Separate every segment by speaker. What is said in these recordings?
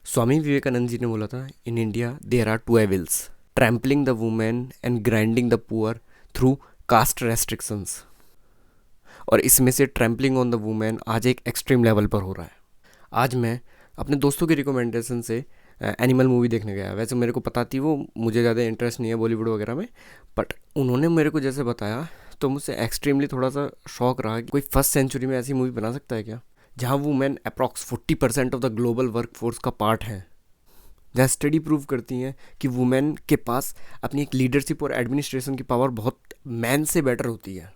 Speaker 1: स्वामी विवेकानंद जी ने बोला था, in India there are two evils, trampling the women and grinding the poor through caste restrictions. और इसमें से ट्रैम्पलिंग ऑन द वुमेन आज एक एक्सट्रीम लेवल पर हो रहा है। आज मैं अपने दोस्तों की रिकमेंडेशन से एनिमल मूवी देखने गया। वैसे मेरे को पता थी, वो मुझे ज़्यादा इंटरेस्ट नहीं है बॉलीवुड वगैरह में, बट उन्होंने मेरे को जैसे बताया तो मुझसे एक्सट्रीमली थोड़ा सा शौक रहा कि कोई फर्स्ट सेंचुरी में ऐसी मूवी बना सकता है क्या, जहाँ women approx 40% of the global work force का पार्ट है। जहाँ स्टडी प्रूव करती हैं कि वुमेन के पास अपनी एक लीडरशिप और एडमिनिस्ट्रेशन की पावर बहुत मैन से बेटर होती है।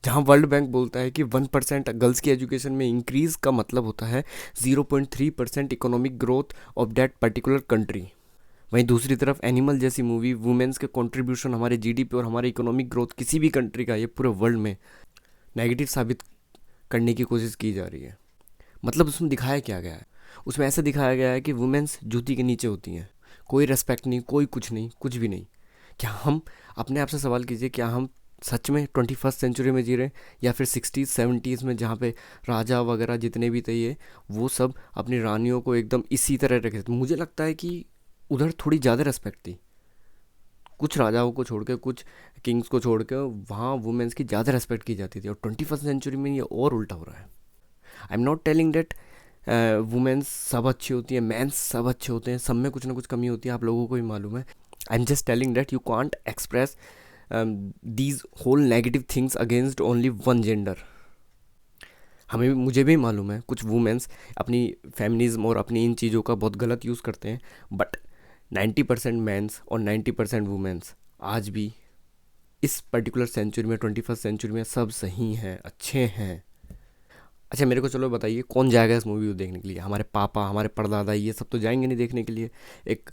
Speaker 1: जहाँ वर्ल्ड बैंक बोलता है कि 1% गर्ल्स की एजुकेशन में इंक्रीज का मतलब होता है 0.3% economic growth of that particular country. वहीं दूसरी तरफ एनिमल जैसी मूवी वुमेन्स के कंट्रीब्यूशन हमारे जीडीपी और हमारे इकोनॉमिक ग्रोथ किसी भी कंट्री का, ये पूरे वर्ल्ड में नेगेटिव साबित करने की कोशिश की जा रही है। मतलब उसमें दिखाया क्या गया है? उसमें ऐसा दिखाया गया है कि वुमेन्स जूती के नीचे होती हैं, कोई रेस्पेक्ट नहीं, कोई कुछ नहीं, कुछ भी नहीं। क्या हम अपने आप से सवाल कीजिए, क्या हम सच में 21st सेंचुरी में जी रहे हैं, या फिर 60s 70s में, जहाँ पे राजा वगैरह जितने भी थे ये, वो सब अपनी रानियों को एकदम इसी तरह रखे थे। मुझे लगता है कि उधर थोड़ी ज़्यादा रेस्पेक्ट थी, कुछ राजाओं को छोड़ के, कुछ किंग्स को छोड़ के वहाँ वुमेन्स की ज़्यादा रेस्पेक्ट की जाती थी। और 21st सेंचुरी में ये और उल्टा हो रहा है। I am not telling that women's सब अच्छी होती हैं, मैंस सब अच्छे होते हैं, सब में कुछ ना कुछ कमी होती है, आप लोगों को भी मालूम है। I am just telling that you can't express these whole negative things against only one gender. हमें मुझे भी मालूम है कुछ वुमेन्स अपनी फेमिनिज्म और अपनी इन चीज़ों का बहुत गलत यूज़ करते हैं, बट 90% मैंस और 90% वुमेन्स आज भी इस पर्टिकुलर सेंचुरी में, 21st सेंचुरी में सब सही हैं, अच्छे हैं। अच्छा मेरे को चलो बताइए, कौन जाएगा इस मूवी को देखने के लिए? हमारे पापा, हमारे परदादा, ये सब तो जाएंगे नहीं देखने के लिए। एक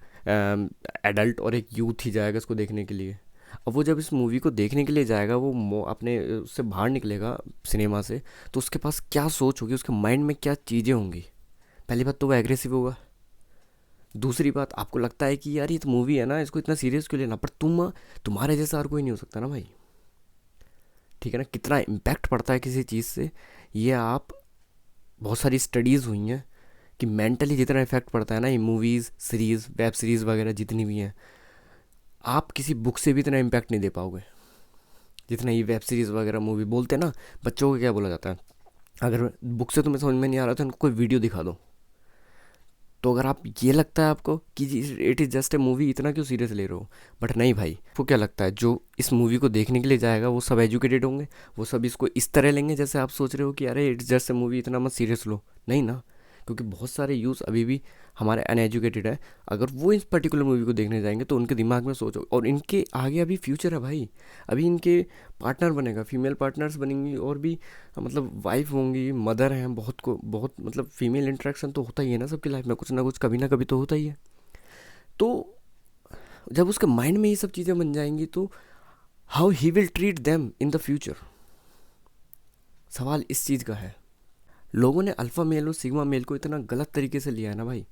Speaker 1: एडल्ट और एक यूथ ही जाएगा इसको देखने के लिए। अब वो जब इस मूवी को देखने के लिए जाएगा, वो अपने उससे बाहर निकलेगा सिनेमा से, तो उसके पास क्या सोच होगी, उसके माइंड में क्या चीज़ें होंगी? पहली बात तो वो एग्रेसिव होगा। दूसरी बात, आपको लगता है कि यार ये तो मूवी है ना, इसको इतना सीरियस क्यों लेना, पर तुम्हारे जैसा और कोई नहीं हो सकता ना भाई। ठीक है ना, कितना इम्पैक्ट पड़ता है किसी चीज़ से, ये आप, बहुत सारी स्टडीज़ हुई हैं कि मेंटली जितना इफेक्ट पड़ता है ना, ये मूवीज़, सीरीज़, वेब सीरीज़ वगैरह जितनी भी हैं, आप किसी बुक से भी इतना इम्पैक्ट नहीं दे पाओगे जितना ये वेब सीरीज़ वगैरह मूवी। बोलते हैं ना, बच्चों को क्या बोला जाता है, अगर बुक से तुम्हें समझ में नहीं आ रहा तो उनको कोई वीडियो दिखा दो। तो अगर आप, ये लगता है आपको कि it is just a movie, इतना क्यों सीरियस ले रहे हो? बट नहीं भाई, आपको क्या लगता है जो इस मूवी को देखने के लिए जाएगा वो सब एजुकेटेड होंगे? वो सब इसको इस तरह लेंगे जैसे आप सोच रहे हो कि अरे इट्स जस्ट ए मूवी, इतना मत सीरियस लो? नहीं ना, क्योंकि बहुत सारे यूथ अभी भी हमारे अनएजुकेटेड है। अगर वो इस पर्टिकुलर मूवी को देखने जाएंगे तो उनके दिमाग में सोचो, और इनके आगे अभी फ्यूचर है भाई। अभी इनके पार्टनर बनेगा, फीमेल पार्टनर्स बनेंगी, और भी मतलब वाइफ होंगी, मदर हैं, बहुत को बहुत, मतलब फीमेल इंटरेक्शन तो होता ही है ना सबकी लाइफ में, कुछ ना कुछ कभी ना कभी तो होता ही है। तो जब उसके माइंड में ये सब चीज़ें बन जाएंगी तो how he will treat them in the future? सवाल इस चीज़ का है। लोगों ने अल्फ़ा मेल और सिग्मा मेल को इतना गलत तरीके से लिया है ना भाई,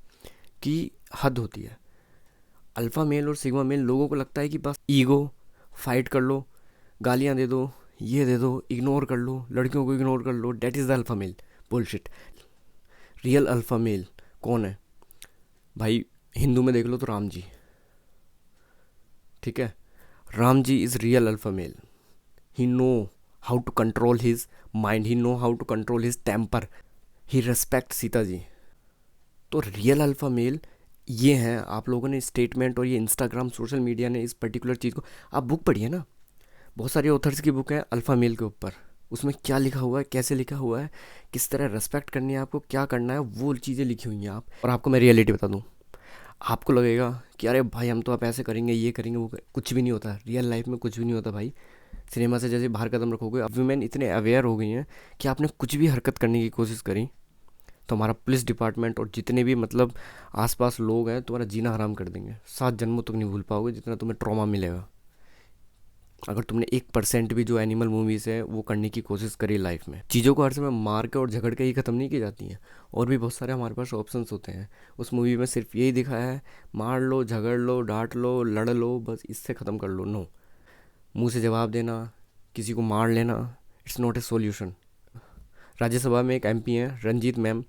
Speaker 1: कि हद होती है। अल्फ़ा मेल और सिग्मा मेल, लोगों को लगता है कि बस ईगो, फाइट कर लो, गालियाँ दे दो, ये दे दो, इग्नोर कर लो, लड़कियों को इग्नोर कर लो, that is the alpha male. Bullshit. Real alpha male कौन है भाई? हिंदू में देख लो तो राम जी। ठीक है, Ram ji is real alpha male. He know how to control his mind, he know how to control his temper, he respect Sita ji. तो रियल अल्फ़ा मेल ये हैं। आप लोगों ने स्टेटमेंट और ये इंस्टाग्राम, सोशल मीडिया ने इस पर्टिकुलर चीज़ को, आप बुक पढ़िए ना, बहुत सारे ऑथर्स की बुक है अल्फ़ा मेल के ऊपर। उसमें क्या लिखा हुआ है, कैसे लिखा हुआ है, किस तरह रेस्पेक्ट करनी है आपको, क्या करना है, वो चीज़ें लिखी हुई हैं। आप, और आपको मैं रियलिटी बता दूँ, आपको लगेगा कि अरे भाई हम तो आप ऐसे करेंगे, ये करेंगे, कुछ भी नहीं होता रियल लाइफ में, कुछ भी नहीं होता भाई। सिनेमा से जैसे बाहर कदम रखोगे, अब वुमेन इतने अवेयर हो गई हैं कि आपने कुछ भी हरकत करने की कोशिश करी तो हमारा पुलिस डिपार्टमेंट और जितने भी मतलब आसपास लोग हैं, तुम्हारा जीना हराम कर देंगे। 7 जन्मों तक नहीं भूल पाओगे जितना तुम्हें ट्रॉमा मिलेगा, अगर तुमने 1% भी जो एनिमल मूवीज़ है वो करने की कोशिश करी लाइफ में। चीज़ों को हर समय मार के और झगड़ के ही ख़त्म नहीं की जाती हैं, और भी बहुत सारे हमारे पास ऑप्शंस होते हैं। उस मूवी में सिर्फ यही दिखाया है, मार लो, झगड़ लो, डांट लो, लड़ लो, बस इससे ख़त्म कर लो। नो, मुंह से जवाब देना, किसी को मार लेना, it's not a solution. Rajya Sabha में एक एमपी हैं रंजीत मैम,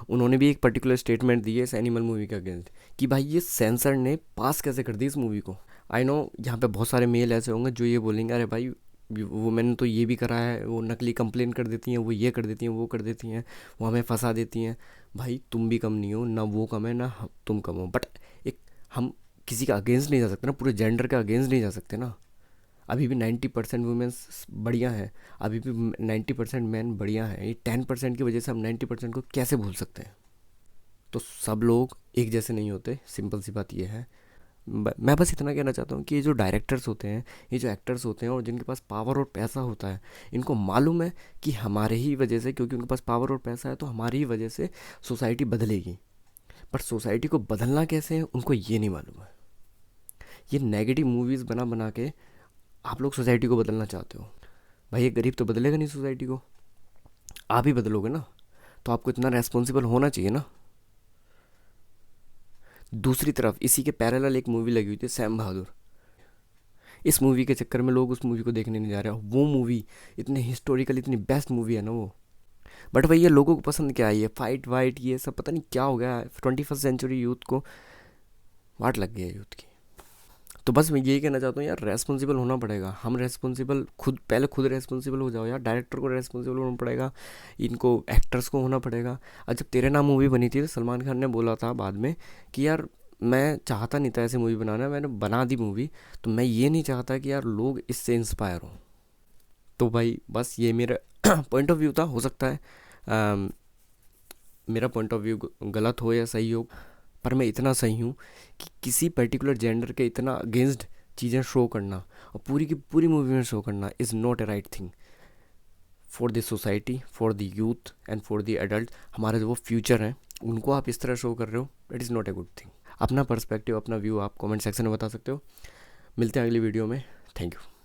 Speaker 1: उन्होंने भी एक पर्टिकुलर स्टेटमेंट दी है इस एनिमल मूवी के अगेंस्ट कि भाई ये सेंसर ने पास कैसे कर दी इस मूवी को। आई नो यहाँ पे बहुत सारे मेल ऐसे होंगे जो ये बोलेंगे अरे भाई वो मैंने तो ये भी करा है, वो नकली कंप्लेन कर देती हैं, वो ये कर देती हैं, वो कर देती हैं, वो हमें फंसा देती हैं। भाई तुम भी कम नहीं हो, ना वो कम है ना तुम कम हो, बट एक हम किसी का अगेंस्ट नहीं जा सकते ना, पूरे जेंडर का अगेंस्ट नहीं जा सकते ना। अभी भी 90% वुमेन्स बढ़िया हैं, अभी भी 90% मैन बढ़िया हैं, ये 10% की वजह से हम 90% को कैसे भूल सकते हैं। तो सब लोग एक जैसे नहीं होते, सिंपल सी बात ये है। मैं बस इतना कहना चाहता हूँ कि ये जो डायरेक्टर्स होते हैं, ये जो एक्टर्स होते हैं और जिनके पास पावर और पैसा होता है, इनको मालूम है कि हमारे ही वजह से, क्योंकि उनके पास पावर और पैसा है तो हमारी ही वजह से सोसाइटी बदलेगी। पर सोसाइटी को बदलना कैसे है उनको ये नहीं मालूम है। ये नेगेटिव मूवीज़ बना बना के आप लोग सोसाइटी को बदलना चाहते हो। भाई ये गरीब तो बदलेगा नहीं सोसाइटी को, आप ही बदलोगे ना, तो आपको इतना रेस्पॉन्सिबल होना चाहिए ना। दूसरी तरफ इसी के पैरेलल एक मूवी लगी हुई थी सैम बहादुर। इस मूवी के चक्कर में लोग उस मूवी को देखने नहीं जा रहे। वो मूवी इतनी हिस्टोरिकल, इतनी बेस्ट मूवी है ना वो, बट भाई ये लोगों को पसंद क्या है, ये फाइट वाइट ये सब पता नहीं क्या हो गया है। 21st सेंचुरी यूथ को वाट लग गया है यूथ की। तो बस मैं यही कहना चाहता हूँ यार, रेस्पॉन्सिबल होना पड़ेगा। हम रेस्पॉन्सिबल खुद, पहले खुद रेस्पॉन्सिबल हो जाओ यार। डायरेक्टर को रेस्पॉन्सिबल होना पड़ेगा, इनको एक्टर्स को होना पड़ेगा। और जब तेरे नाम मूवी बनी थी तो सलमान खान ने बोला था बाद में कि यार मैं चाहता नहीं था ऐसे मूवी बनाना, मैंने बना दी मूवी, तो मैं ये नहीं चाहता कि यार लोग इससे इंस्पायर हों। तो भाई बस ये मेरा पॉइंट ऑफ व्यू था। हो सकता है अम, मेरा पॉइंट ऑफ व्यू गलत हो या सही हो, पर मैं इतना सही हूँ कि किसी पर्टिकुलर जेंडर के इतना अगेंस्ट चीज़ें शो करना और पूरी की पूरी मूवी में शो करना is not a right thing for the society, for the youth and for the adult. हमारे जो वो फ्यूचर हैं उनको आप इस तरह शो कर रहे हो, it is not a good thing. अपना पर्सपेक्टिव, अपना व्यू आप कमेंट सेक्शन में बता सकते हो। मिलते हैं अगली वीडियो में। Thank you.